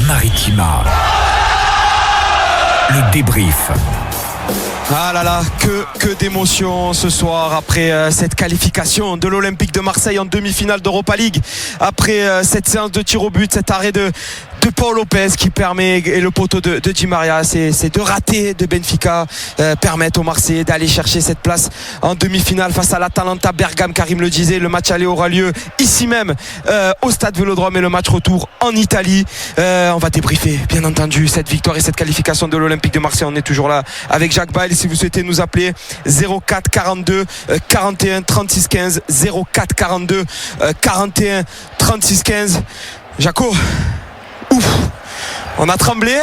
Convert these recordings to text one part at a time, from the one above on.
Maritima. Le débrief. Ah là là, que d'émotions ce soir après cette qualification de l'Olympique de Marseille en demi-finale d'Europa League, après cette séance de tir au but, cet arrêt de Pau Lopez qui permet, et le poteau de Di Maria, ces deux ratés de Benfica permettent aux Marseillais d'aller chercher cette place en demi-finale face à l'Atalanta Bergame. Karim le disait, le match aller aura lieu ici même au Stade Vélodrome, et le match retour en Italie. On va débriefer bien entendu cette victoire et cette qualification de l'Olympique de Marseille. On est toujours là avec Jacques Bail. Si vous souhaitez nous appeler, 04 42 41 36 15, 04 42 41 36 15. Jaco, ouf, on a tremblé.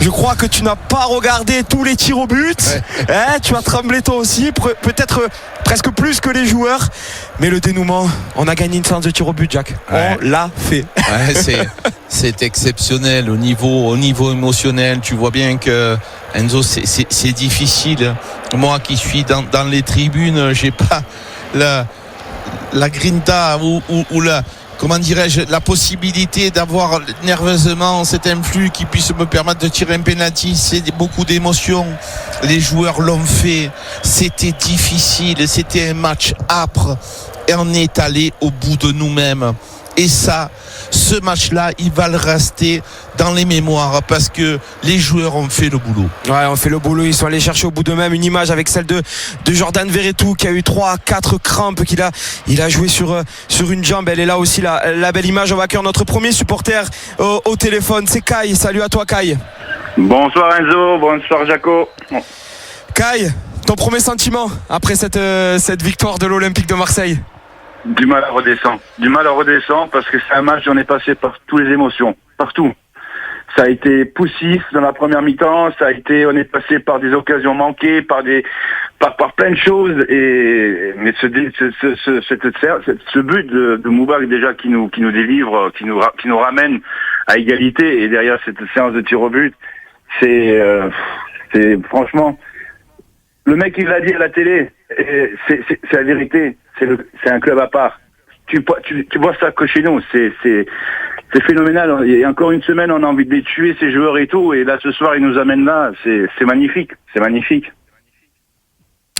Je crois que tu n'as pas regardé tous les tirs au but. Tu as tremblé toi aussi, peut-être presque plus que les joueurs. Mais le dénouement, on a gagné une séance de tir au but, Jack. On l'a fait. C'est exceptionnel au niveau émotionnel. Tu vois bien que Enzo, c'est difficile. Moi qui suis dans les tribunes, j'ai pas la grinta ou la, comment dirais-je, la possibilité d'avoir nerveusement cet influx qui puisse me permettre de tirer un penalty. C'est beaucoup d'émotions. Les joueurs l'ont fait. C'était difficile. C'était un match âpre. Et on est allé au bout de nous-mêmes. Et ça, ce match-là, il va le rester dans les mémoires parce que les joueurs ont fait le boulot. Ouais, on fait le boulot. Ils sont allés chercher au bout d'eux-mêmes une image avec celle de Jordan Verretou qui a eu 3-4 crampes, il a joué sur une jambe. Elle est là aussi, la belle image. On va accueillir notre premier supporter au téléphone. C'est Kai. Salut à toi, Kai. Bonsoir Enzo, bonsoir Jaco. Kai, ton premier sentiment après cette victoire de l'Olympique de Marseille? Du mal à redescendre parce que c'est un match où on est passé par toutes les émotions, partout. Ça a été poussif dans la première mi-temps, on est passé par des occasions manquées, par plein de choses, mais ce but de Moubarak déjà qui nous délivre, qui nous ramène à égalité, et derrière cette séance de tir au but, c'est franchement, le mec il l'a dit à la télé, c'est la vérité. C'est un club à part. Tu vois ça que chez nous, c'est phénoménal. Il y a encore une semaine, on a envie de les tuer, ces joueurs et tout, et là ce soir ils nous amènent là. C'est magnifique, c'est magnifique.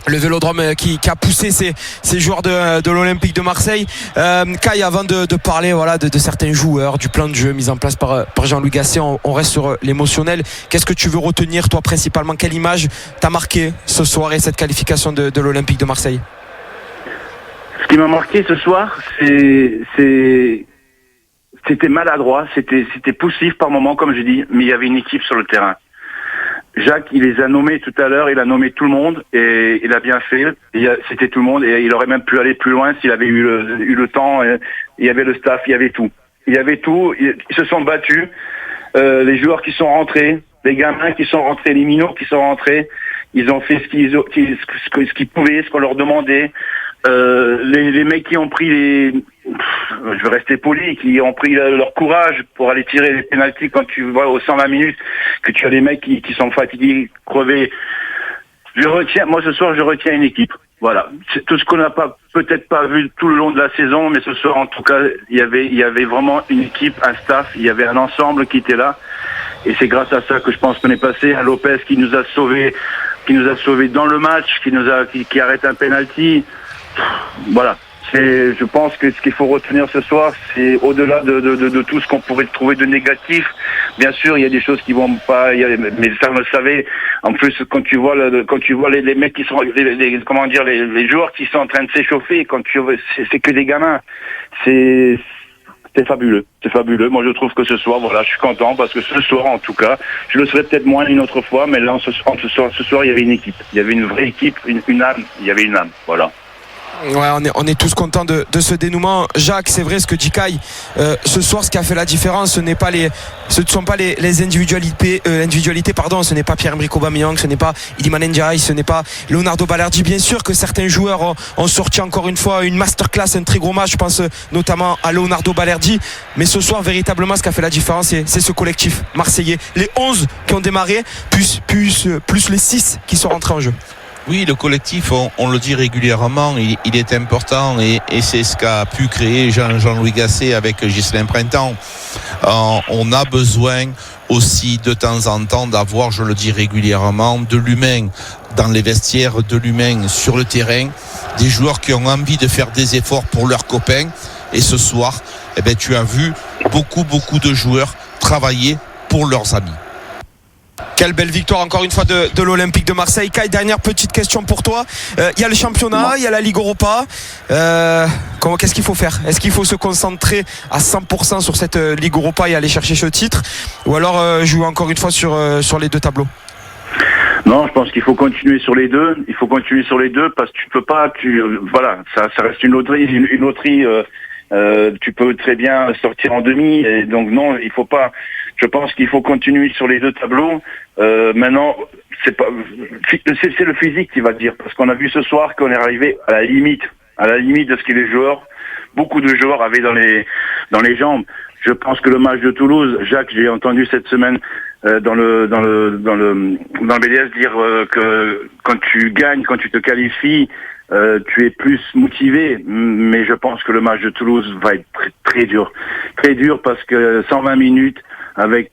Le Vélodrome qui a poussé ces joueurs de l'Olympique de Marseille. Kai, avant de parler de certains joueurs, du plan de jeu mis en place par Jean-Louis Gasset, on reste sur l'émotionnel. Qu'est-ce que tu veux retenir toi principalement? Quelle image t'a marqué ce soir et cette qualification de l'Olympique de Marseille? Ce qui m'a marqué ce soir, c'était maladroit, c'était poussif par moments, comme je dis, mais il y avait une équipe sur le terrain. Jacques, il les a nommés tout à l'heure, il a nommé tout le monde, et il a bien fait. C'était tout le monde, et il aurait même pu aller plus loin s'il avait eu le temps. Il y avait le staff, il y avait tout. Ils se sont battus. Les joueurs qui sont rentrés, les gamins qui sont rentrés, les minots qui sont rentrés, ils ont fait ce qu'ils pouvaient, ce qu'on leur demandait. Les mecs qui ont pris je vais rester poli, qui ont pris leur courage pour aller tirer les pénaltys quand tu vois aux 120 minutes que tu as des mecs qui sont fatigués, crevés. Moi ce soir je retiens une équipe. Voilà. C'est tout ce qu'on n'a peut-être pas vu tout le long de la saison, mais ce soir en tout cas, il y avait vraiment une équipe, un staff, il y avait un ensemble qui était là. Et c'est grâce à ça que je pense qu'on est passé. Un Lopez qui nous a sauvés dans le match, qui arrête un penalty. Voilà. Je pense que ce qu'il faut retenir ce soir, c'est au-delà de tout ce qu'on pourrait trouver de négatif. Bien sûr, il y a des choses qui vont pas, mais ça, vous le savez. En plus, quand tu vois les mecs qui sont, les joueurs qui sont en train de s'échauffer, c'est que des gamins. C'est fabuleux. C'est fabuleux. Moi, je trouve que ce soir, voilà, je suis content parce que ce soir, en tout cas, je le serais peut-être moins une autre fois, mais là, ce soir, il y avait une équipe. Il y avait une vraie équipe, une âme. Il y avait une âme. Voilà. Ouais, on est tous contents de ce dénouement. Jacques, c'est vrai ce que dit Kai. Ce soir, ce qui a fait la différence, ce ne sont pas les individualités, ce n'est pas Pierre-Emerick Aubameyang, ce n'est pas Iliman Ndiaye, ce n'est pas Leonardo Balerdi. Bien sûr que certains joueurs ont sorti encore une fois une masterclass, un très gros match. Je pense notamment à Leonardo Balerdi. Mais ce soir, véritablement, ce qui a fait la différence, c'est ce collectif marseillais. Les 11 qui ont démarré, plus les 6 qui sont rentrés en jeu. Oui, le collectif, on le dit régulièrement, il est important et c'est ce qu'a pu créer Jean-Louis Gasset avec Ghislain Printemps. On a besoin aussi de temps en temps d'avoir, je le dis régulièrement, de l'humain dans les vestiaires, de l'humain sur le terrain, des joueurs qui ont envie de faire des efforts pour leurs copains. Et ce soir, tu as vu beaucoup de joueurs travailler pour leurs amis. Quelle belle victoire encore une fois de l'Olympique de Marseille. Kai, dernière petite question pour toi. Il y a le championnat, il y a la Ligue Europa. Qu'est-ce qu'il faut faire? Est-ce qu'il faut se concentrer à 100% sur cette Ligue Europa et aller chercher ce titre? Ou alors jouer encore une fois sur les deux tableaux? Non, je pense qu'il faut continuer sur les deux. Il faut continuer sur les deux parce que tu peux pas. Voilà, ça reste une loterie. Tu peux très bien sortir en demi. Et donc non, il faut pas. Je pense qu'il faut continuer sur les deux tableaux. Maintenant, c'est le physique qui va dire, parce qu'on a vu ce soir qu'on est arrivé à la limite de ce que les joueurs, beaucoup de joueurs avaient dans les jambes. Je pense que le match de Toulouse, Jacques, j'ai entendu cette semaine dans le BDS dire que quand tu gagnes, quand tu te qualifies, tu es plus motivé, mais je pense que le match de Toulouse va être très dur parce que 120 minutes avec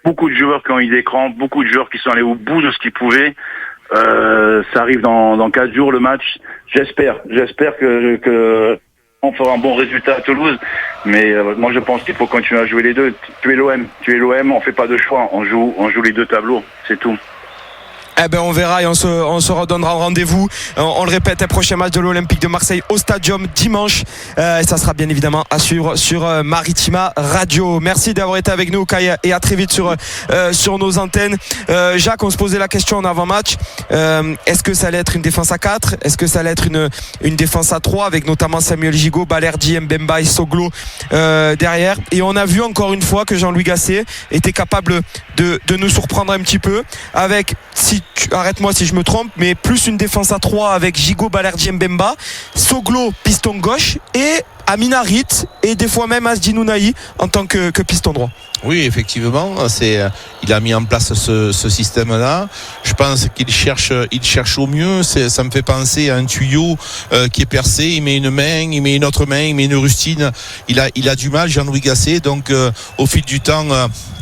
beaucoup de joueurs qui ont eu des crampes, beaucoup de joueurs qui sont allés au bout de ce qu'ils pouvaient. Ça arrive dans 4 jours le match. J'espère que on fera un bon résultat à Toulouse, mais moi je pense qu'il faut continuer à jouer les deux. Tu es l'OM, on fait pas de choix, on joue les deux tableaux, c'est tout. On verra et on se redonnera rendez-vous. On le répète, un prochain match de l'Olympique de Marseille au Stadium dimanche. Et ça sera bien évidemment à suivre sur Maritima Radio. Merci d'avoir été avec nous, Kai, et à très vite sur nos antennes. Jacques, on se posait la question en avant-match. Est-ce que ça allait être une défense à 4? Est-ce que ça allait être une défense à 3 avec notamment Samuel Gigot, Balerdi, Mbemba et Soglo derrière? Et on a vu encore une fois que Jean-Louis Gasset était capable de nous surprendre un petit peu avec, arrête-moi si je me trompe, mais plus une défense à 3 avec Gigot, Balerdi, Mbemba, Soglo piston gauche et Amin Harit et des fois même Asdin Ounahi en tant que piston droit. Oui, effectivement, il a mis en place ce système-là. Je pense qu'il cherche au mieux. Ça me fait penser à un tuyau qui est percé. Il met une main, il met une autre main, il met une rustine. Il a du mal, Jean-Louis Gasset. Donc, au fil du temps,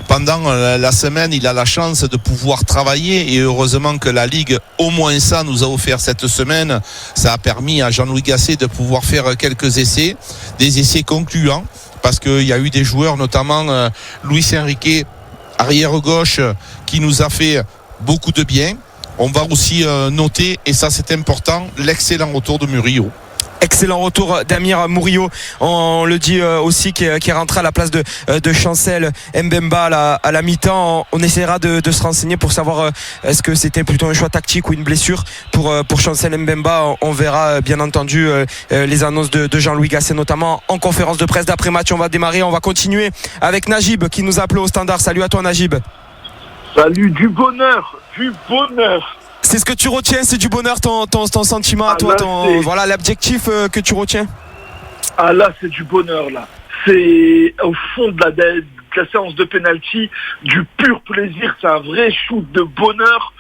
pendant la semaine, il a la chance de pouvoir travailler. Et heureusement que la Ligue, au moins ça, nous a offert cette semaine. Ça a permis à Jean-Louis Gasset de pouvoir faire quelques essais, des essais concluants. Parce qu'il y a eu des joueurs, notamment Luis Enrique, arrière gauche, qui nous a fait beaucoup de bien. On va aussi noter, et ça c'est important, l'excellent retour de Murillo. Excellent retour d'Amir Murillo, on le dit aussi, qui est rentré à la place de Chancel Mbemba à la mi-temps. On essaiera de se renseigner pour savoir est-ce que c'était plutôt un choix tactique ou une blessure pour Chancel Mbemba. On verra bien entendu les annonces de Jean-Louis Gasset, notamment en conférence de presse d'après-match. On va démarrer, on va continuer avec Najib qui nous a appelé au standard. Salut à toi Najib. Salut, du bonheur. C'est ce que tu retiens, c'est du bonheur, ton sentiment à toi, voilà l'objectif que tu retiens. Ah là, c'est du bonheur là. C'est au fond de la séance de penalty, du pur plaisir. C'est un vrai shoot de bonheur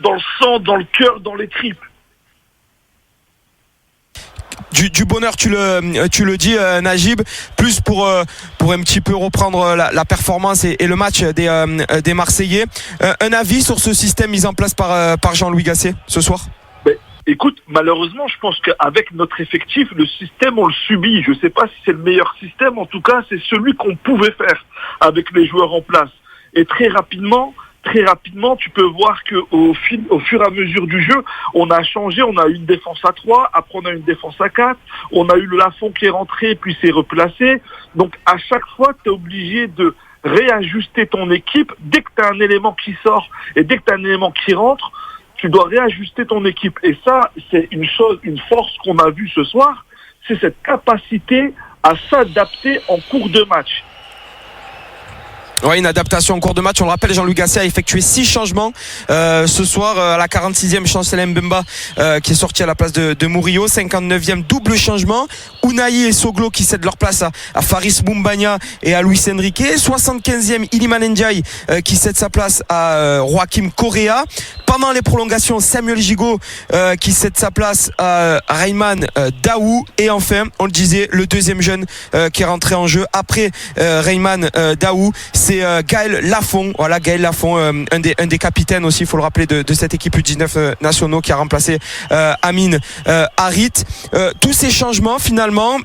dans le sang, dans le cœur, dans les tripes. Du bonheur, tu le dis, Najib, plus pour un petit peu reprendre la performance et le match des Marseillais. Un avis sur ce système mis en place par Jean-Louis Gasset ce soir? Écoute, malheureusement, je pense qu'avec notre effectif, le système, on le subit. Je ne sais pas si c'est le meilleur système. En tout cas, c'est celui qu'on pouvait faire avec les joueurs en place. Et très rapidement, tu peux voir qu'au fur et à mesure du jeu, on a changé, on a eu une défense à 3, après on a eu une défense à 4, on a eu le Lafont qui est rentré, puis s'est replacé. Donc à chaque fois, tu es obligé de réajuster ton équipe. Dès que tu as un élément qui sort et dès que tu as un élément qui rentre, tu dois réajuster ton équipe. Et ça, c'est une force qu'on a vue ce soir, c'est cette capacité à s'adapter en cours de match. Ouais, une adaptation en cours de match. On le rappelle, Jean-Louis Gasset a effectué 6 changements ce soir à la 46e. Chancel Mbemba qui est sorti à la place de Murillo. 59e, double changement. Unai et Soglo qui cèdent leur place à Faris Moumbagna et à Luis Enrique. 75e, Iliman Ndiaye qui cède sa place à Joaquim Correa. Pendant les prolongations, Samuel Gigot qui cède sa place à Rayman Daou. Et enfin, on le disait, le deuxième jeune qui est rentré en jeu après Rayman Daou, c'est Gaël Lafont. Voilà, Gaël Lafont, un des capitaines aussi, il faut le rappeler, de cette équipe U19 nationaux qui a remplacé Amin Harit. Tous ces changements, finalement,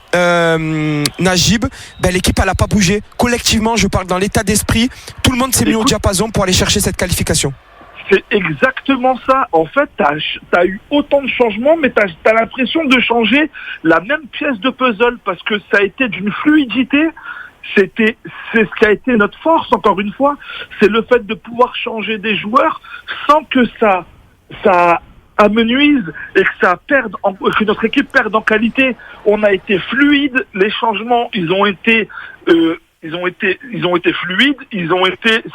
Najib, l'équipe elle n'a pas bougé. Collectivement, je parle dans l'état d'esprit, tout le monde s'est mis au diapason pour aller chercher cette qualification. C'est exactement ça. En fait, t'as eu autant de changements, mais t'as l'impression de changer la même pièce de puzzle parce que ça a été d'une fluidité. C'est ce qui a été notre force, encore une fois. C'est le fait de pouvoir changer des joueurs sans que ça amenuise et que que notre équipe perde en qualité. On a été fluide. Les changements, ils ont été fluides.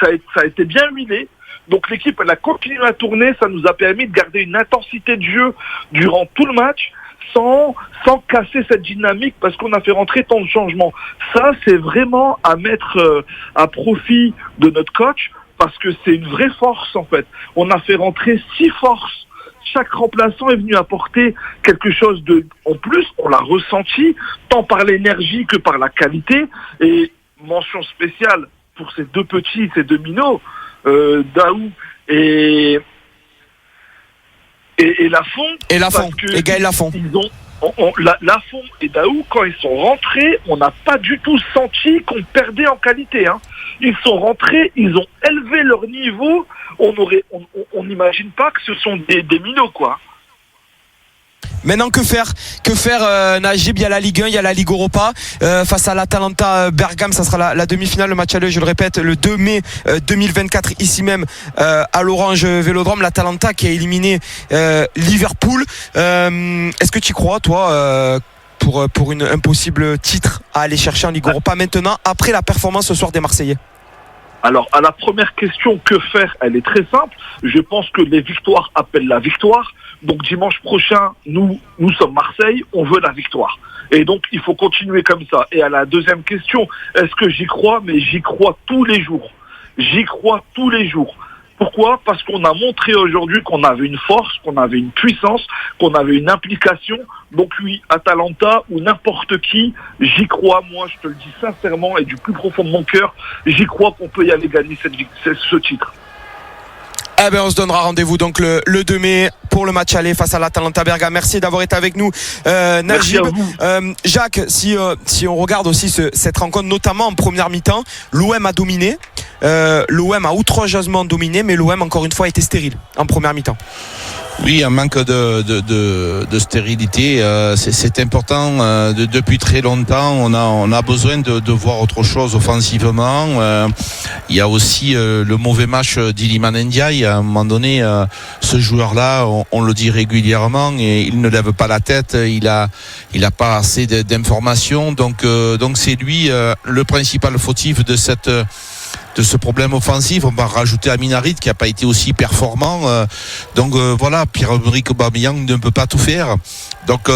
Ça a été bien huilé. Donc l'équipe, elle a continué à tourner, ça nous a permis de garder une intensité de jeu durant tout le match sans casser cette dynamique parce qu'on a fait rentrer tant de changements. Ça, c'est vraiment à mettre à profit de notre coach parce que c'est une vraie force en fait. On a fait rentrer 6 forces. Chaque remplaçant est venu apporter quelque chose en plus, on l'a ressenti, tant par l'énergie que par la qualité. Et mention spéciale pour ces deux minots, Daou et Lafont. Et Gaël Lafont. Lafont et Daou, quand ils sont rentrés, on n'a pas du tout senti qu'on perdait en qualité. Ils sont rentrés, ils ont élevé leur niveau. On n'imagine pas que ce sont des minots, quoi. Maintenant, que faire Najib? Il y a la Ligue 1, il y a la Ligue Europa face à l'Atalanta Bergame. Ça sera la demi-finale, le match aller, je le répète, le 2 mai 2024 ici même à l'Orange Vélodrome. L'Atalanta qui a éliminé Liverpool. Est-ce que tu crois, toi, pour un possible titre à aller chercher en Ligue Europa maintenant, après la performance ce soir des Marseillais? Alors, à la première question, que faire? Elle est très simple. Je pense que les victoires appellent la victoire. Donc, dimanche prochain, nous sommes Marseille, on veut la victoire. Et donc, il faut continuer comme ça. Et à la deuxième question, est-ce que j'y crois? Mais j'y crois tous les jours. J'y crois tous les jours. Pourquoi? Parce qu'on a montré aujourd'hui qu'on avait une force, qu'on avait une puissance, qu'on avait une implication. Donc oui, Atalanta ou n'importe qui, j'y crois, moi je te le dis sincèrement et du plus profond de mon cœur, j'y crois qu'on peut y aller gagner ce titre. On se donnera rendez-vous donc le 2 mai pour le match aller face à l'Atalanta Bergame. Merci d'avoir été avec nous, Najib. Jacques, si on regarde aussi cette rencontre, notamment en première mi-temps, l'OM a dominé. L'OM a outrageusement dominé, mais l'OM encore une fois a été stérile en première mi-temps. Oui, un manque de stérilité, c'est important. Depuis très longtemps, on a besoin de voir autre chose offensivement. Il y a aussi le mauvais match d'Iliman Ndiaye. À un moment donné, ce joueur-là, on le dit régulièrement, et il ne lève pas la tête. Il a pas assez d'informations. Donc c'est lui le principal fautif de ce problème offensif. On va rajouter Amin Harit qui n'a pas été aussi performant. Voilà, Pierre-Emerick Aubameyang ne peut pas tout faire. Donc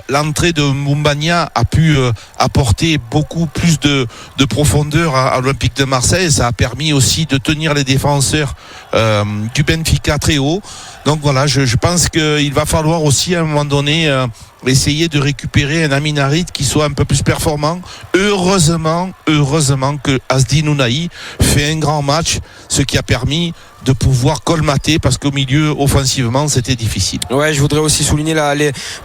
l'entrée de Moumbagna a pu apporter beaucoup plus de profondeur à l'Olympique de Marseille. Ça a permis aussi de tenir les défenseurs du Benfica très haut. Donc voilà, je pense qu'il va falloir aussi à un moment donné essayer de récupérer un Amin Harit qui soit un peu plus performant. Heureusement que Azdin Ounahi fait un grand match, ce qui a permis de pouvoir colmater, parce qu'au milieu offensivement c'était difficile. Ouais, je voudrais aussi souligner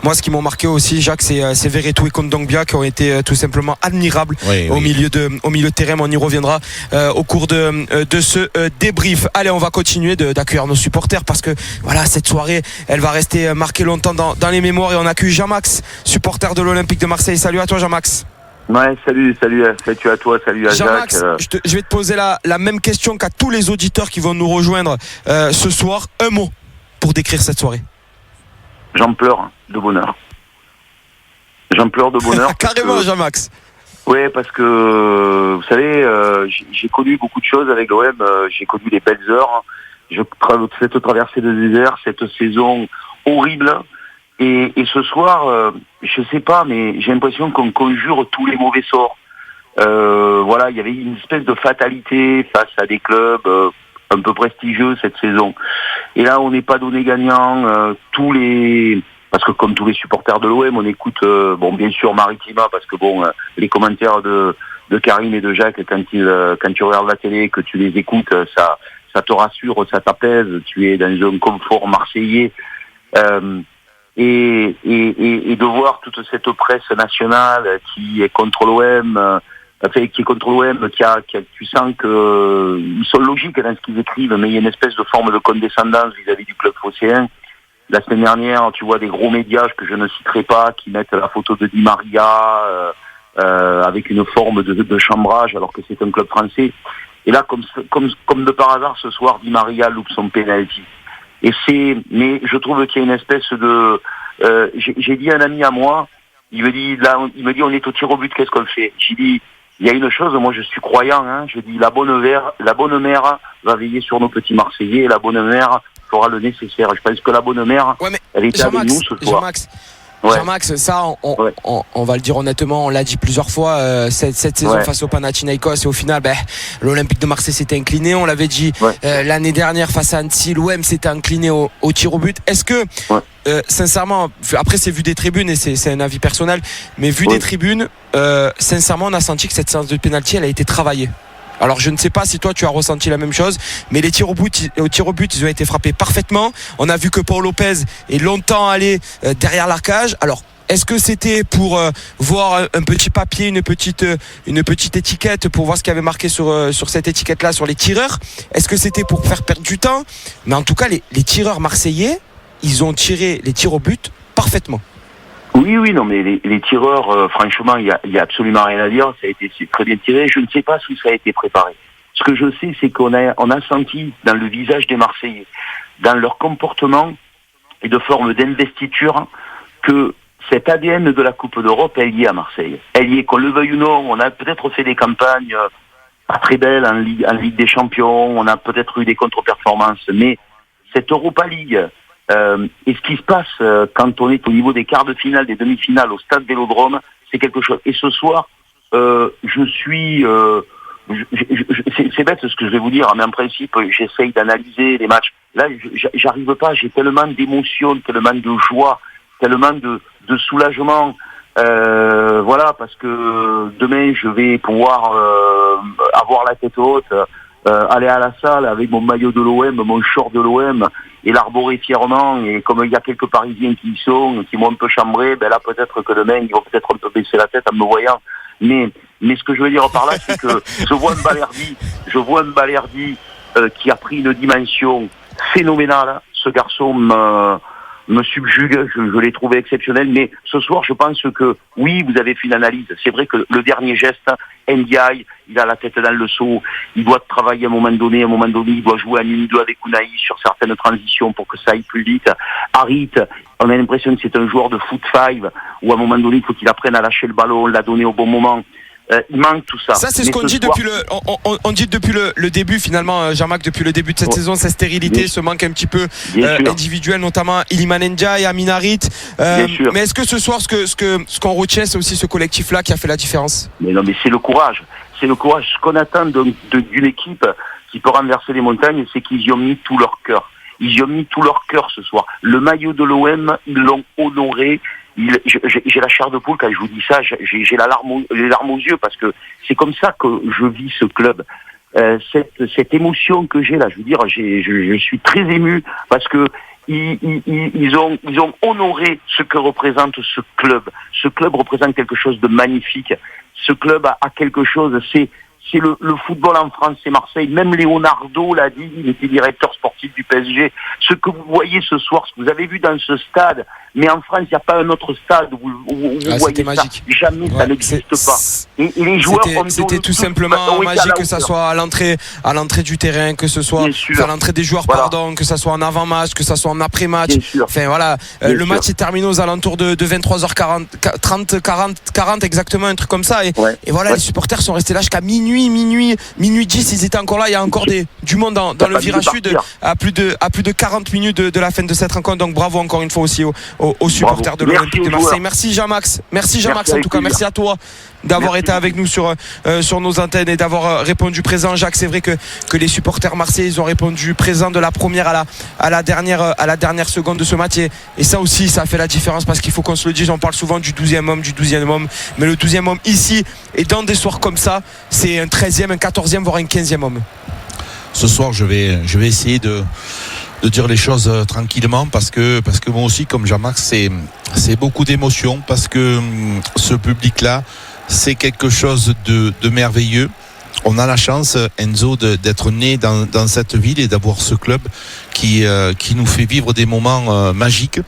moi ce qui m'ont marqué aussi, Jacques, c'est Verretou et Kondogbia qui ont été tout simplement admirables au milieu de terrain. On y reviendra au cours de ce débrief. Allez, on va continuer d'accueillir nos supporters parce que voilà, cette soirée elle va rester marquée longtemps dans les mémoires, et on accueille Jean-Max, supporter de l'Olympique de Marseille. Salut à toi, Jean-Max. Ouais, salut à toi, salut à Jean-Max, Jacques. Je vais te poser la même question qu'à tous les auditeurs qui vont nous rejoindre ce soir. Un mot pour décrire cette soirée. J'en pleure de bonheur. J'en pleure de bonheur. Carrément, Jean-Max. Ouais, parce que vous savez, j'ai connu beaucoup de choses avec l'OM. J'ai connu les belles heures. Cette traversée de désert, cette saison horrible. Et ce soir, je sais pas, mais j'ai l'impression qu'on conjure tous les mauvais sorts. Voilà, il y avait une espèce de fatalité face à des clubs un peu prestigieux cette saison. Et là, on n'est pas donné gagnant. Parce que comme tous les supporters de l'OM, on écoute, bien sûr Maritima, parce que les commentaires de Karim et de Jacques, quand tu regardes la télé, que tu les écoutes, ça te rassure, ça t'apaise. Tu es dans un confort marseillais. Et de voir toute cette presse nationale qui est contre l'OM, tu sens que ils sont logiques dans ce qu'ils écrivent, mais il y a une espèce de forme de condescendance vis-à-vis du club phocéen. La semaine dernière, tu vois des gros médias que je ne citerai pas qui mettent la photo de Di Maria avec une forme de chambrage alors que c'est un club français. Et là, comme de par hasard, ce soir, Di Maria loupe son penalty. Mais je trouve qu'il y a une espèce de... j'ai dit à un ami à moi, il me dit on est au tir au but, qu'est-ce qu'on fait? J'ai dit, il y a une chose, moi je suis croyant, je dis la bonne mère va veiller sur nos petits Marseillais, et la bonne mère fera le nécessaire. Je pense que la bonne mère, elle était avec nous ce soir. Jean-Max, ça, on va le dire honnêtement, on l'a dit plusieurs fois, cette saison face au Panathinaikos, et au final, l'Olympique de Marseille s'était incliné. On l'avait dit l'année dernière face à Annecy, l'OM s'était incliné au tir au but. Est-ce que, sincèrement, après c'est vu des tribunes et c'est un avis personnel, mais vu des tribunes, sincèrement, on a senti que cette séance de pénalty, elle a été travaillée. Alors je ne sais pas si toi tu as ressenti la même chose, mais les tirs au but ils ont été frappés parfaitement. On a vu que Paul Lopez est longtemps allé derrière la cage. Alors est-ce que c'était pour voir un petit papier, une petite étiquette pour voir ce qu'il y avait marqué sur cette étiquette-là sur les tireurs? Est-ce que c'était pour faire perdre du temps? Mais en tout cas les tireurs marseillais, ils ont tiré les tirs au but parfaitement. Oui, non, mais les tireurs, franchement, il y a absolument rien à dire. Ça a été très bien tiré. Je ne sais pas si ça a été préparé. Ce que je sais, c'est qu'on a senti dans le visage des Marseillais, dans leur comportement et de forme d'investiture, que cet ADN de la Coupe d'Europe est lié à Marseille. Elle y est, qu'on le veuille ou non. On a peut-être fait des campagnes pas très belles en Ligue des Champions. On a peut-être eu des contre-performances, mais cette Europa League. Et ce qui se passe quand on est au niveau des quarts de finale, des demi-finales au stade Vélodrome, c'est quelque chose. Et ce soir, c'est bête ce que je vais vous dire, mais en principe, j'essaye d'analyser les matchs. Là, j'arrive pas, j'ai tellement d'émotions, tellement de joie, tellement de soulagement. Parce que demain, je vais pouvoir avoir la tête haute, aller à la salle avec mon maillot de l'OM, mon short de l'OM, et l'arborer fièrement. Et comme il y a quelques Parisiens qui m'ont un peu chambré, là peut-être que demain ils vont peut-être un peu baisser la tête en me voyant. Mais ce que je veux dire par là, c'est que je vois un Balerdi qui a pris une dimension phénoménale. Ce garçon me subjugue, je l'ai trouvé exceptionnel, mais ce soir je pense que oui, vous avez fait une analyse. C'est vrai que le dernier geste, Ndiaye, il a la tête dans le seau, il doit travailler à un moment donné, il doit jouer à numéro avec Unai sur certaines transitions pour que ça aille plus vite. Harit, on a l'impression que c'est un joueur de foot 5, où à un moment donné il faut qu'il apprenne à lâcher le ballon, la donner au bon moment. Il manque tout ça. Ça c'est ce qu'on dit depuis on dit depuis le début finalement, Jean-Marc, depuis le début de cette saison, cette stérilité, ce manque un petit peu individuel, notamment Iliman Ndiaye, Amin Harit. Mais est-ce que ce soir ce qu'on retient, c'est aussi ce collectif-là qui a fait la différence? Mais non, mais c'est le courage. C'est le courage. Ce qu'on attend d'une équipe qui peut renverser les montagnes, c'est qu'ils y ont mis tout leur cœur. Ils y ont mis tout leur cœur ce soir. Le maillot de l'OM, ils l'ont honoré. J'ai la chair de poule quand je vous dis ça, j'ai les larmes aux yeux, parce que c'est comme ça que je vis ce club. Cette émotion que j'ai là, je veux dire, je suis très ému parce que ils ont honoré ce que représente ce club. Ce club représente quelque chose de magnifique. Ce club a quelque chose, c'est le football en France, c'est Marseille. Même Leonardo l'a dit, il était directeur sportif du PSG. Ce que vous voyez ce soir, ce que vous avez vu dans ce stade, mais en France, il n'y a pas un autre stade où vous voyez magique. Ça. Jamais, ça n'existe pas. Et les joueurs c'était tout simplement magique, que ça soit à l'entrée du terrain, que ce soit à l'entrée des joueurs, que ça soit en avant-match, que ça soit en après-match. Enfin voilà, le match est terminé aux alentours de 23h40, 40 exactement, un truc comme ça. Et voilà, les supporters sont restés là jusqu'à minuit 10, ils étaient encore là. Il y a encore du monde dans le virage sud à plus de 40 minutes de la fin de cette rencontre. Donc bravo encore une fois aussi aux supporters de l'Olympique de Marseille. Merci Jean-Max. Merci Jean-Max en tout cas. Merci à toi d'avoir été avec nous sur nos antennes et d'avoir répondu présent. Jacques, c'est vrai que les supporters marseillais, ils ont répondu présent de la première à la dernière seconde de ce match, et ça aussi, ça a fait la différence, parce qu'il faut qu'on se le dise, on parle souvent du 12e homme, mais le 12e homme ici, et dans des soirs comme ça, c'est un 13e, un 14e, voire un 15e homme. Ce soir, je vais essayer de dire les choses tranquillement, parce que moi aussi, comme Jean-Marc, c'est beaucoup d'émotions, parce que ce public-là, c'est quelque chose de merveilleux. On a la chance, Enzo, d'être né dans cette ville et d'avoir ce club qui nous fait vivre des moments magiques.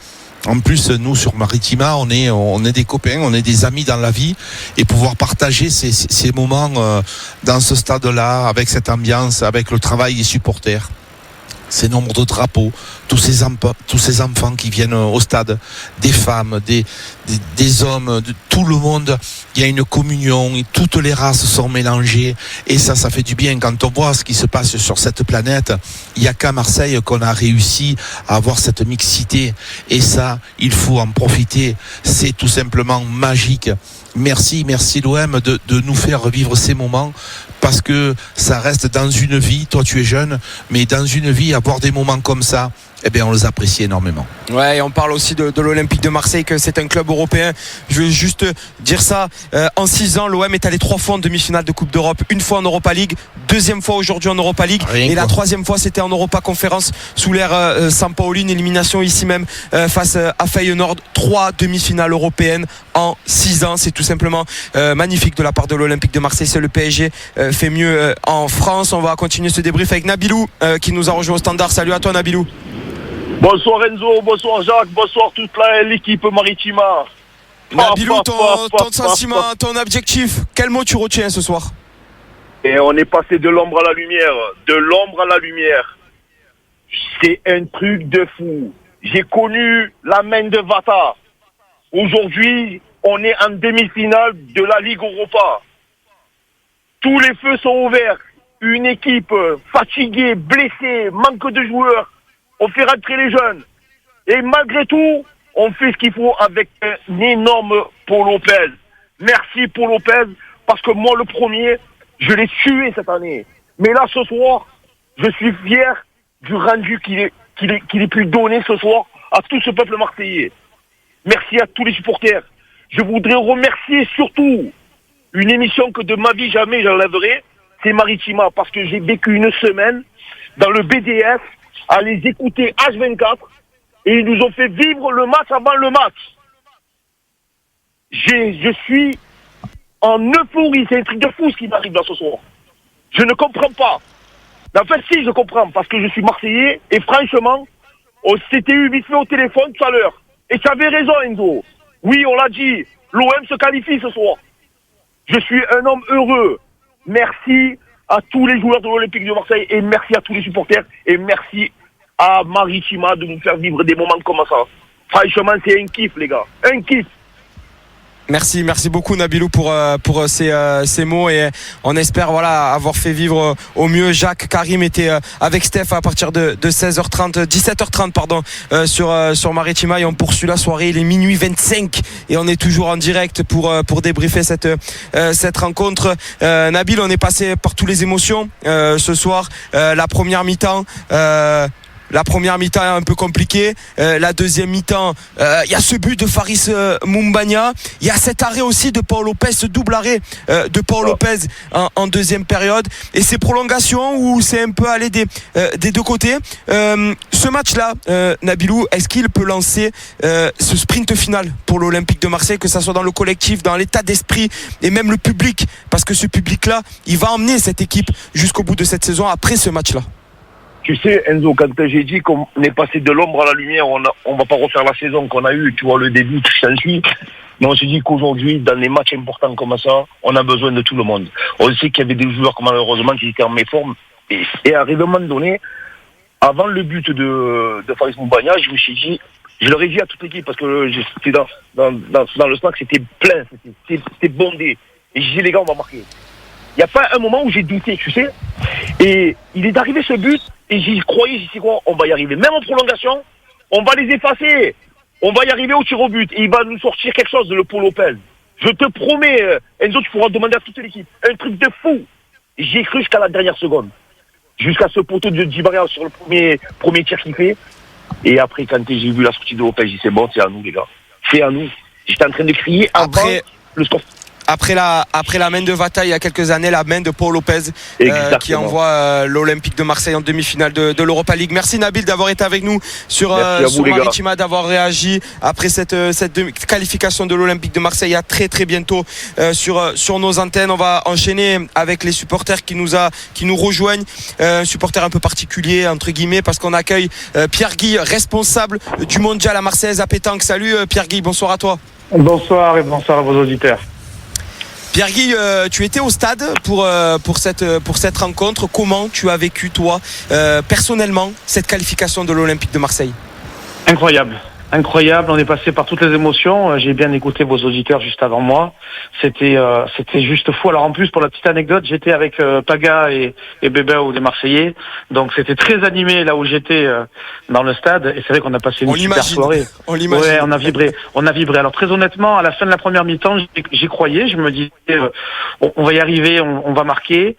En plus, nous, sur Maritima, on est des copains, on est des amis dans la vie, et pouvoir partager ces moments dans ce stade-là, avec cette ambiance, avec le travail des supporters, ces nombres de drapeaux, tous ces enfants qui viennent au stade, des femmes, des hommes, de tout le monde. Il y a une communion, et toutes les races sont mélangées, et ça fait du bien. Quand on voit ce qui se passe sur cette planète, il n'y a qu'à Marseille qu'on a réussi à avoir cette mixité, et ça, il faut en profiter. C'est tout simplement magique. Merci l'OM de nous faire vivre ces moments, parce que ça reste dans une vie. Toi, tu es jeune, mais dans une vie, avoir des moments comme ça, eh bien, on les apprécie énormément. Ouais, et on parle aussi de l'Olympique de Marseille, que c'est un club européen. Je veux juste dire ça. En 6 ans, l'OM est allé 3 fois en demi-finale de Coupe d'Europe, une fois en Europa League, 2e fois aujourd'hui en Europa League, et la 3e fois, c'était en Europa Conférence sous l'ère Sampaoli, une élimination ici même face à Feyenoord. 3 demi-finales européennes en 6 ans. C'est tout simplement magnifique de la part de l'Olympique de Marseille. C'est le PSG fait mieux en France. On va continuer ce débrief avec Nabilou qui nous a rejoint au standard. Salut à toi, Nabilou. Bonsoir Enzo, bonsoir Jacques, bonsoir toute l'équipe Maritima. Nabilou, ton sentiment, ton objectif, quel mot tu retiens ce soir? Et on est passé de l'ombre à la lumière, de l'ombre à la lumière. C'est un truc de fou. J'ai connu la main de Vata. Aujourd'hui, on est en demi-finale de la Ligue Europa. Tous les feux sont ouverts. Une équipe fatiguée, blessée, manque de joueurs. On fait rentrer les jeunes. Et malgré tout, on fait ce qu'il faut avec un énorme Paul Lopez. Merci Paul Lopez, parce que moi, le premier, je l'ai tué cette année. Mais là, ce soir, je suis fier du rendu qu'il ait pu donner ce soir à tout ce peuple marseillais. Merci à tous les supporters. Je voudrais remercier surtout une émission que de ma vie jamais j'enlèverai, c'est Maritima, parce que j'ai vécu une semaine dans le BDF à les écouter H24, et ils nous ont fait vivre le match avant le match. Je suis en euphorie, c'est un truc de fou ce qui m'arrive là ce soir. Je ne comprends pas. En fait, si, je comprends, parce que je suis Marseillais, et franchement, on s'était eu vite fait au téléphone tout à l'heure. Et tu avais raison, Enzo. Oui, on l'a dit, l'OM se qualifie ce soir. Je suis un homme heureux. Merci à tous les joueurs de l'Olympique de Marseille, et merci à tous les supporters, et merci à Maritima de nous faire vivre des moments comme ça. Franchement, c'est un kiff, les gars. Un kiff. Merci beaucoup Nabilou pour ces mots, et on espère avoir fait vivre au mieux. Jacques, Karim était avec Steph à partir de 17h30 sur Maritima, et on poursuit la soirée. Il est minuit 25 et on est toujours en direct pour débriefer cette rencontre. Nabil, on est passé par toutes les émotions ce soir. La première mi-temps, la première mi-temps est un peu compliquée. La deuxième mi-temps, il y a ce but de Faris Moumbagna. Il y a cet arrêt aussi de Paul Lopez, ce double arrêt de Paul Lopez en deuxième période. Et ces prolongations où c'est un peu allé des deux côtés. Ce match-là, Nabilou, est-ce qu'il peut lancer ce sprint final pour l'Olympique de Marseille, que ça soit dans le collectif, dans l'état d'esprit et même le public, parce que ce public-là, il va emmener cette équipe jusqu'au bout de cette saison après ce match-là? Tu sais, Enzo, quand j'ai dit qu'on est passé de l'ombre à la lumière, on va pas refaire la saison qu'on a eue, tu vois, le début, tout s'ensuit. Mais on s'est dit qu'aujourd'hui, dans les matchs importants comme ça, on a besoin de tout le monde. On sait qu'il y avait des joueurs, malheureusement, qui étaient en méforme. Et à un moment donné, avant le but de Faris Moumbagna, je me suis dit, je leur ai dit à toute l'équipe, parce que j'étais dans le snack, c'était plein, c'était bondé. Et j'ai dit, les gars, on va marquer. Il n'y a pas un moment où j'ai douté, tu sais. Et il est arrivé ce but, et j'y croyais, j'y sais quoi, on va y arriver. Même en prolongation, on va les effacer. On va y arriver au tir au but. Et il va nous sortir quelque chose de le Paul Lopez. Je te promets, Enzo, tu pourras demander à toute l'équipe. Un truc de fou. J'y ai cru jusqu'à la dernière seconde. Jusqu'à ce poteau de Di Maria sur le premier tir qu'il fait. Et après, quand j'ai vu la sortie de Lopez, j'ai dit, c'est bon, c'est à nous, les gars. C'est à nous. J'étais en train de crier avant le score. Après la main de Vata il y a quelques années, la main de Paul Lopez qui envoie l'Olympique de Marseille en demi-finale de l'Europa League. Merci Nabil d'avoir été avec nous sur Maritima, d'avoir réagi après cette qualification de l'Olympique de Marseille à très très bientôt sur nos antennes. On va enchaîner avec les supporters qui nous rejoignent, un supporter un peu particulier entre guillemets, parce qu'on accueille Pierre Guy, responsable du mondial à Marseillaise à pétanque. Salut Pierre Guy, bonsoir à toi. Bonsoir et bonsoir à vos auditeurs. Pierre Guy, tu étais au stade pour cette rencontre. Comment tu as vécu toi personnellement cette qualification de l'Olympique de Marseille? Incroyable, on est passé par toutes les émotions. J'ai bien écouté vos auditeurs juste avant moi. C'était juste fou. Alors en plus, pour la petite anecdote, j'étais avec Paga et Bébéo des Marseillais. Donc c'était très animé là où j'étais dans le stade. Et c'est vrai qu'on a passé une super soirée. On l'imagine. Ouais, on a vibré. Alors très honnêtement, à la fin de la première mi-temps, j'y croyais. Je me disais, on va y arriver, on va marquer.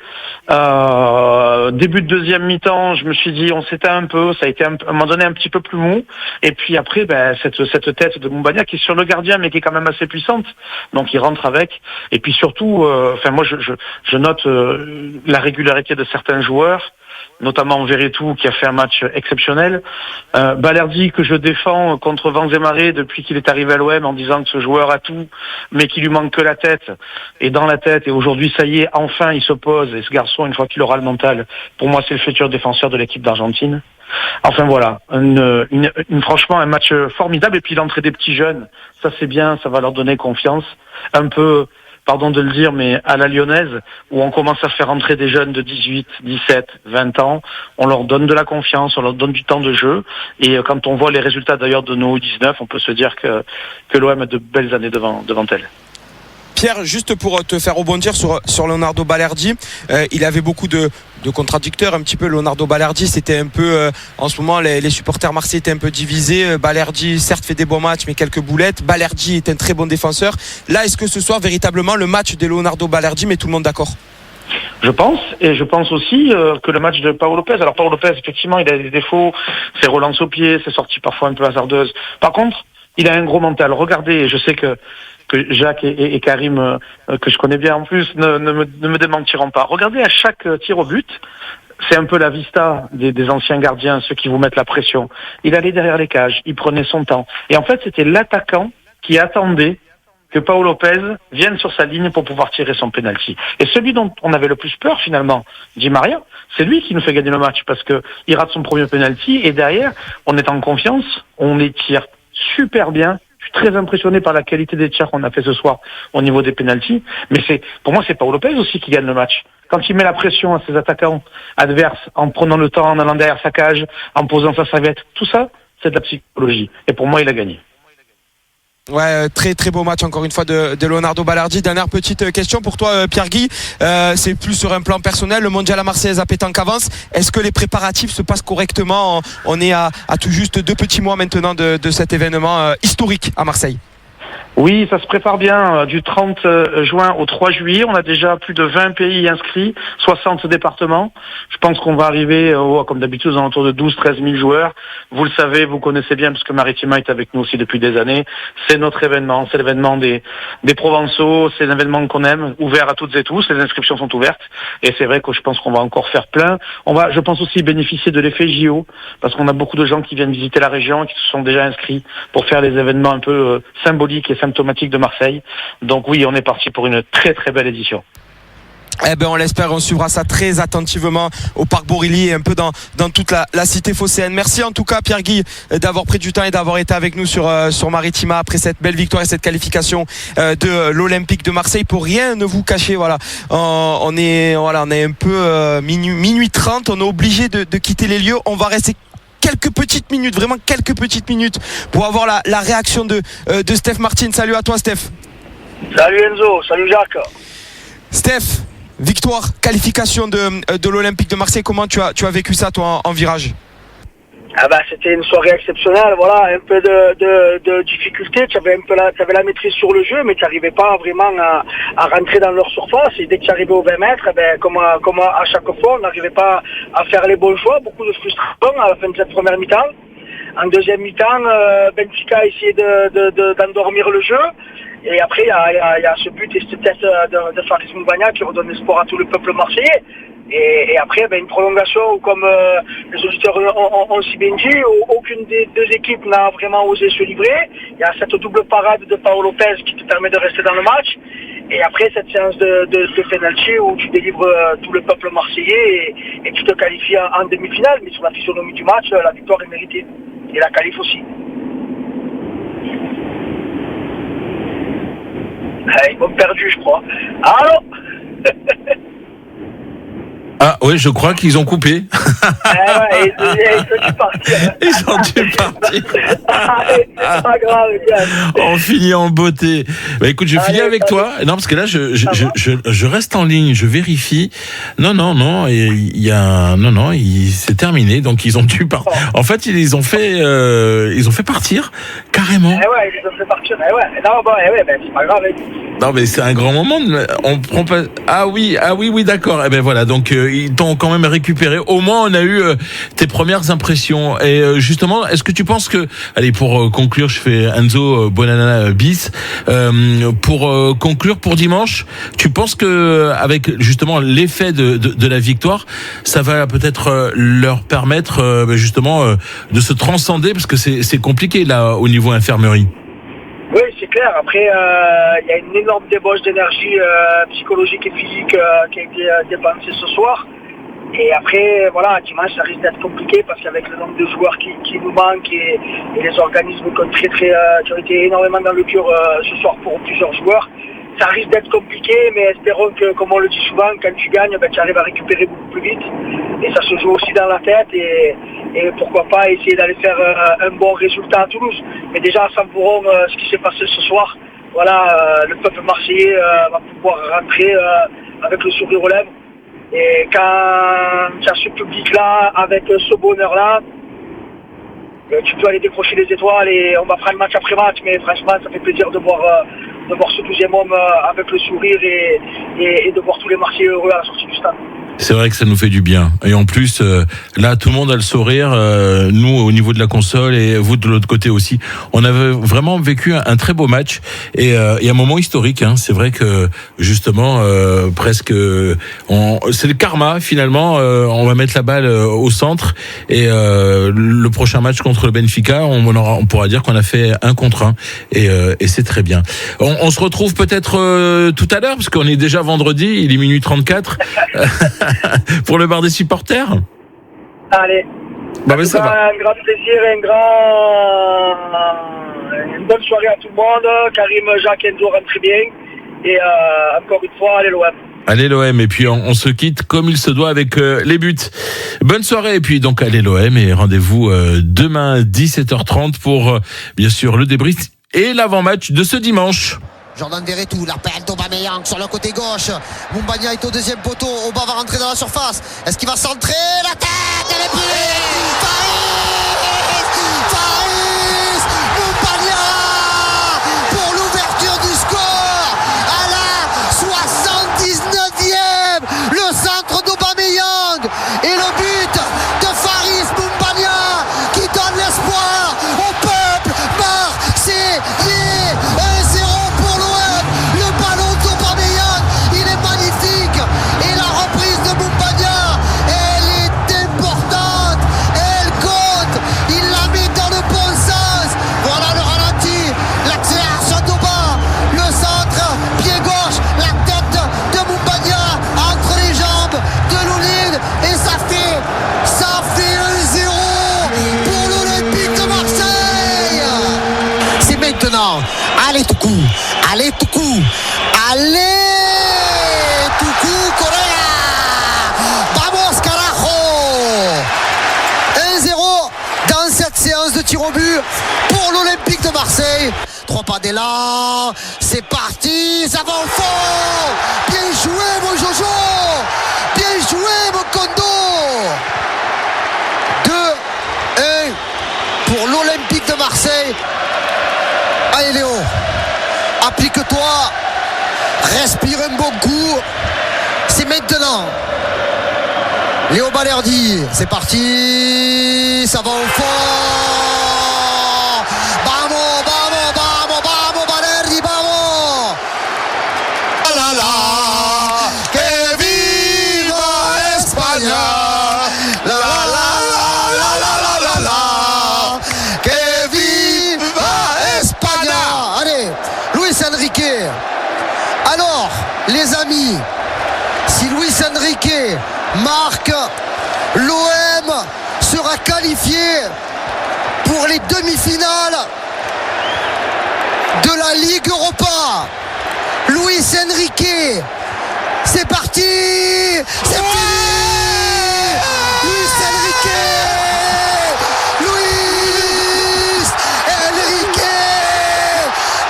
Début de deuxième mi-temps, je me suis dit, on s'éteint un peu. Ça a été à un moment donné un petit peu plus mou. Et puis après, cette tête de Moumbagna qui est sur le gardien mais qui est quand même assez puissante, donc il rentre avec. Et puis surtout, moi je note la régularité de certains joueurs, notamment Verretou qui a fait un match exceptionnel, Balerdi que je défends contre vents et marées depuis qu'il est arrivé à l'OM en disant que ce joueur a tout mais qu'il lui manque que la tête, et dans la tête, et aujourd'hui ça y est, enfin il se pose, et ce garçon, une fois qu'il aura le mental, pour moi c'est le futur défenseur de l'équipe d'Argentine. Enfin voilà, franchement un match formidable. Et puis l'entrée des petits jeunes, ça c'est bien, ça va leur donner confiance. Un peu, pardon de le dire, mais à la lyonnaise, où on commence à faire entrer des jeunes de 18, 17, 20 ans. On leur donne de la confiance, on leur donne du temps de jeu. Et quand on voit les résultats d'ailleurs de nos U19, on peut se dire que l'OM a de belles années devant elle. Pierre, juste pour te faire rebondir sur Leonardo Balerdi, il avait beaucoup de contradicteurs un petit peu. Leonardo Balerdi, c'était un peu en ce moment les supporters marseillais étaient un peu divisés. Balerdi certes fait des bons matchs mais quelques boulettes. Balerdi est un très bon défenseur. Là, est-ce que ce soir véritablement le match de Leonardo Balerdi met tout le monde d'accord? Je pense, et je pense aussi que le match de Paolo Lopez, alors Paolo Lopez effectivement il a des défauts, ses relances au pied, ses sorties parfois un peu hasardeuses. Par contre, il a un gros mental. Regardez, je sais que Jacques et Karim, que je connais bien en plus, ne me démentiront pas. Regardez à chaque tir au but, c'est un peu la vista des anciens gardiens, ceux qui vous mettent la pression. Il allait derrière les cages, il prenait son temps. Et en fait, c'était l'attaquant qui attendait que Paolo Lopez vienne sur sa ligne pour pouvoir tirer son penalty. Et celui dont on avait le plus peur finalement, Di Maria, c'est lui qui nous fait gagner le match parce que il rate son premier penalty et derrière, on est en confiance, on les tire super bien. Je suis très impressionné par la qualité des tirs qu'on a fait ce soir au niveau des pénaltys. Mais pour moi, c'est Paolo Lopez aussi qui gagne le match. Quand il met la pression à ses attaquants adverses, en prenant le temps, en allant derrière sa cage, en posant sa serviette, tout ça, c'est de la psychologie. Et pour moi, il a gagné. Ouais, très très beau match encore une fois de Leonardo Balerdi. Dernière petite question pour toi Pierre Guy, c'est plus sur un plan personnel, le mondial à Marseillaise à pétanque avance. Est-ce que les préparatifs se passent correctement? On est à tout juste 2 petits mois maintenant de cet événement historique à Marseille. Oui, ça se prépare bien. Du 30 juin au 3 juillet, on a déjà plus de 20 pays inscrits, 60 départements. Je pense qu'on va arriver, comme d'habitude, aux alentours de 12-13 000 joueurs. Vous le savez, vous connaissez bien, parce que Maritima est avec nous aussi depuis des années. C'est notre événement, c'est l'événement des Provençaux, c'est l'événement qu'on aime, ouvert à toutes et tous. Les inscriptions sont ouvertes. Et c'est vrai que je pense qu'on va encore faire plein. On va, je pense aussi, bénéficier de l'effet JO, parce qu'on a beaucoup de gens qui viennent visiter la région et qui se sont déjà inscrits pour faire les événements un peu symboliques et symptomatiques de Marseille. Donc oui, on est parti pour une très très belle édition. Eh ben on l'espère, on suivra ça très attentivement au Parc Borilly et un peu dans toute la cité phocéenne. Merci en tout cas Pierre-Guy d'avoir pris du temps et d'avoir été avec nous sur Maritima après cette belle victoire et cette qualification de l'Olympique de Marseille. Pour rien ne vous cacher, voilà, on est un peu minuit 30, on est obligé de quitter les lieux. On va rester quelques petites minutes pour avoir la réaction de Steph Martin. Salut à toi Steph. Salut Enzo, salut Jacques. Steph, victoire, qualification de l'Olympique de Marseille, comment tu as vécu ça toi en virage? C'était une soirée exceptionnelle, voilà, un peu de difficulté, t'avais la maîtrise sur le jeu, mais tu n'arrivais pas vraiment à rentrer dans leur surface, et dès que tu arrivais aux 20 mètres, comme à chaque fois, on n'arrivait pas à faire les bons choix, beaucoup de frustration à la fin de cette première mi-temps. En deuxième mi-temps, Benfica a essayé d'endormir le jeu. Et après, il y a ce but et cette tête de Faris Moumbagna qui redonne espoir à tout le peuple marseillais. Et après, une prolongation où, comme les auditeurs ont si bien dit, aucune des deux équipes n'a vraiment osé se livrer. Il y a cette double parade de Paolo Lopez qui te permet de rester dans le match. Et après, cette séance de penalty où tu délivres tout le peuple marseillais et tu te qualifies en demi-finale. Mais sur la physionomie du match, la victoire est méritée. Et la qualif aussi. Ils m'ont perdu, je crois. Allô? Ah oui, je crois qu'ils ont coupé. Ils ont dû partir. C'est pas grave, gars. On finit en beauté. Écoute, je finis avec toi. Non, parce que là, je reste en ligne, je vérifie. Non, c'est terminé. Donc ils ont dû partir. En fait, ils ont fait partir carrément. Ils les ont fait partir. C'est pas grave. Non, mais c'est un grand moment. On prend pas. Ah oui, d'accord. Voilà. Donc ils t'ont quand même récupéré. Au moins, on a eu tes premières impressions. Et justement, est-ce que tu penses que, allez, pour conclure, je fais Enzo Bonanna bis. Pour conclure pour dimanche, tu penses que avec justement l'effet de la victoire, ça va peut-être leur permettre justement de se transcender, parce que c'est compliqué là au niveau infirmerie. Oui, c'est clair. Après, il y a une énorme débauche d'énergie psychologique et physique qui a été dépensée ce soir. Et après, voilà, dimanche, ça risque d'être compliqué parce qu'avec le nombre de joueurs qui nous manquent et les organismes qui ont été énormément dans le dur ce soir pour plusieurs joueurs, ça risque d'être compliqué, mais espérons que, comme on le dit souvent, quand tu gagnes, tu arrives à récupérer beaucoup plus vite. Et ça se joue aussi dans la tête et pourquoi pas essayer d'aller faire un bon résultat à Toulouse. Mais déjà, savourons ce qui s'est passé ce soir. Voilà, le peuple marseillais va pouvoir rentrer avec le sourire aux lèvres. Et quand tu as ce public-là, avec ce bonheur-là, tu peux aller décrocher les étoiles et on va prendre match après match. Mais franchement, ça fait plaisir de voir ce 12e homme avec le sourire et de voir tous les Marseillais heureux à la sortie du stade. C'est vrai que ça nous fait du bien. Et en plus, là, tout le monde a le sourire. Nous, au niveau de la console, et vous de l'autre côté aussi. On avait vraiment vécu un très beau match et un moment historique. C'est vrai que justement, presque, c'est le karma finalement. On va mettre la balle au centre et le prochain match contre le Benfica, on pourra dire qu'on a fait 1 contre 1 et c'est très bien. On se retrouve peut-être tout à l'heure parce qu'on est déjà vendredi. Il est minuit 34. Pour le bar des supporters. Allez. Ça va. Un grand plaisir et une bonne soirée à tout le monde. Karim, Jacques, Enzo rentrez bien. Et encore une fois, allez l'OM. Allez l'OM, et puis on se quitte comme il se doit avec les buts. Bonne soirée, et puis donc allez l'OM, et rendez-vous demain 17h30 pour bien sûr le débrief et l'avant-match de ce dimanche. Jordan Verretou, l'appel d'Aubameyang sur le côté gauche. Moumbagna est au deuxième poteau. Aubin va rentrer dans la surface. Est-ce qu'il va centrer? La tête et le pied. Faris Moumbagna pour l'ouverture maintenant. Allez, Toukou. Allez, Toukou. Allez, Toukou, Correa. Vamos, carajo. 1-0 dans cette séance de tir au but pour l'Olympique de Marseille. 3 pas d'élan, c'est parti, ça va au fond. Bien joué mon Jojo, bien joué mon Kondo. 2-1 pour l'Olympique de Marseille. Allez Léo, applique-toi, respire un bon coup, c'est maintenant. Léo Balerdi, c'est parti, ça va au fond. Vamos, vamos, vamos, vamos, Balerdi, vamos. La la, que viva España. La la la la la la la, que viva España. Allez, Luis Enrique. Alors, les amis, si Luis Enrique marque, l'OM sera qualifié pour les demi-finales de la Ligue Europa. Luis Enrique, c'est parti, c'est fini. Luis Enrique,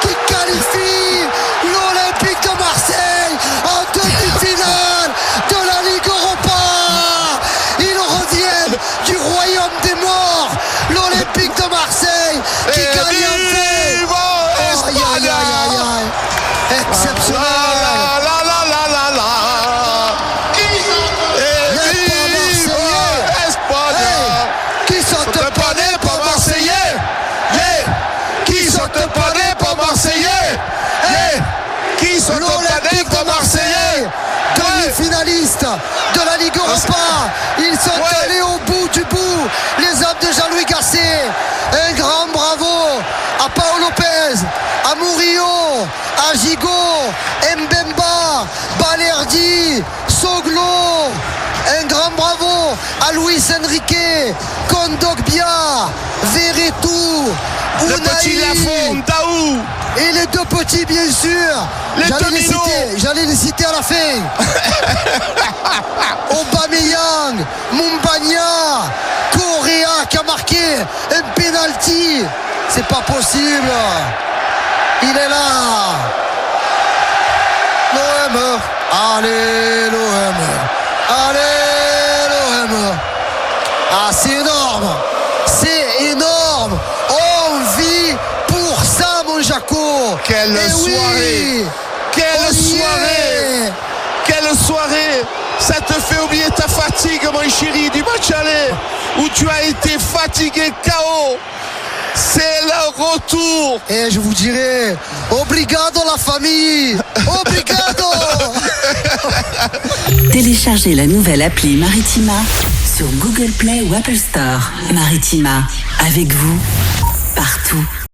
qui qualifie l'Olympique de Marseille en demi-finale de la Ligue Europa. Ils reviennent du royaume des morts. L'Olympique de Marseille qui gagne un peu. Aïe, aïe, aïe, aïe. Exceptionnel. Qui sont pas nés pas Marseillais. Qui sont pas nés pas Marseillais. Qui sont pas nés pas Marseillais. Demi-finaliste de la Ligue Europa. Ils sont allés au bout du bout. Les hommes de Jean-Louis Gasset. Un grand bravo à Paolo Lopez, à Murillo, à Gigot, Mbemba, Balerdi, Soglo. Un grand bravo à Luis Enrique, Kondogbia, Verretou, Unai, Daou. et les deux petits bien sûr. J'allais les citer à la fin. Aubameyang, Mumbagna, Correa qui a marqué un penalty. C'est pas possible. Il est là. L'OM. Allez l'OM. Allez l'OM. Ah, c'est énorme. C'est énorme. On vit pour ça mon Jaco. Quelle soirée. Quelle soirée. Quelle soirée. Ça te fait oublier ta fatigue mon chéri du match aller où tu as été fatigué KO. C'est le retour. Et je vous dirai, obrigado la famille. Obrigado. Téléchargez la nouvelle appli Maritima sur Google Play ou Apple Store. Maritima, avec vous, partout.